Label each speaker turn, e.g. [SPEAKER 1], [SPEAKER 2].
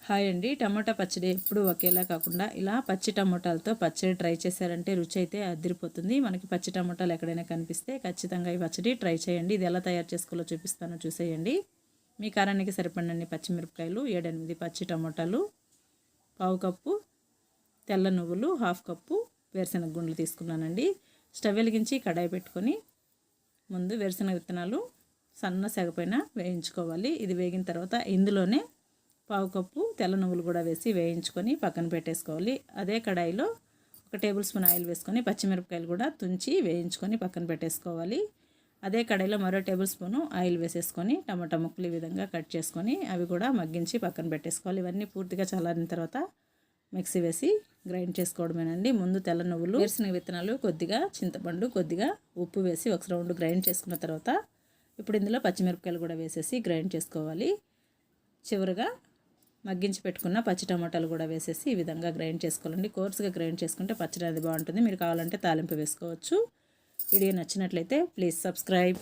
[SPEAKER 1] Hi అండి. టమాటా పచ్చడి ఎప్పుడు ఒకేలా కాకుండా ఇలా పచ్చి టమాటాలతో పచ్చడి ట్రై చేశారంటే రుచి అయితే అదిరిపోతుంది. మనకి పచ్చి టమాటాలు ఎక్కడైనా కనిపిస్తే ఖచ్చితంగా ఈ పచ్చడి ట్రై చేయండి. ఇది ఎలా తయారు చేసుకోవాలో చూపిస్తానో చూసేయండి. మీ కారానికి సరిపడినన్ని పచ్చిమిరపకాయలు, 7-8 పచ్చి టమాటాలు, పావు కప్పు తెల్ల నువ్వులు, హాఫ్ కప్పు వేరుశనగ గుండ్లు తీసుకున్నానండి. స్టవ్ వెలిగించి కడాయి పెట్టుకొని ముందు వేరుశనగ విత్తనాలు సన్న సెగపైన వేయించుకోవాలి. ఇది వేగిన తర్వాత ఇందులోనే పావు కప్పు తెల్ల నువ్వులు కూడా వేసి వేయించుకొని పక్కన పెట్టేసుకోవాలి. అదే కడాయిలో 1 టేబుల్ స్పూన్ ఆయిల్ వేసుకొని పచ్చిమిరపకాయలు కూడా తుంచి వేయించుకొని పక్కన పెట్టేసుకోవాలి. అదే కడాయిలో మరో టేబుల్ స్పూను ఆయిల్ వేసేసుకొని టమాటా ముక్కలు ఈ విధంగా కట్ చేసుకొని అవి కూడా మగ్గించి పక్కన పెట్టేసుకోవాలి. ఇవన్నీ పూర్తిగా చల్లారిన తర్వాత మిక్సీ వేసి గ్రైండ్ చేసుకోవడమేనండి. ముందు తెల్ల నువ్వులు, వేరుశనగ విత్తనాలు, కొద్దిగా చింతపండు, కొద్దిగా ఉప్పు వేసి ఒక రౌండ్ గ్రైండ్ చేసుకున్న తర్వాత ఇప్పుడు ఇందులో పచ్చిమిరపకాయలు కూడా వేసేసి గ్రైండ్ చేసుకోవాలి. చివరిగా మగ్గించి పెట్టుకున్న పచ్చి టమాటాలు కూడా వేసేసి ఈ విధంగా గ్రైండ్ చేసుకోవాలండి. కోర్సుగా గ్రైండ్ చేసుకుంటే పచ్చడి అది బాగుంటుంది. మీరు కావాలంటే తాలింపు వేసుకోవచ్చు. వీడియో నచ్చినట్లయితే ప్లీజ్ సబ్స్క్రైబ్.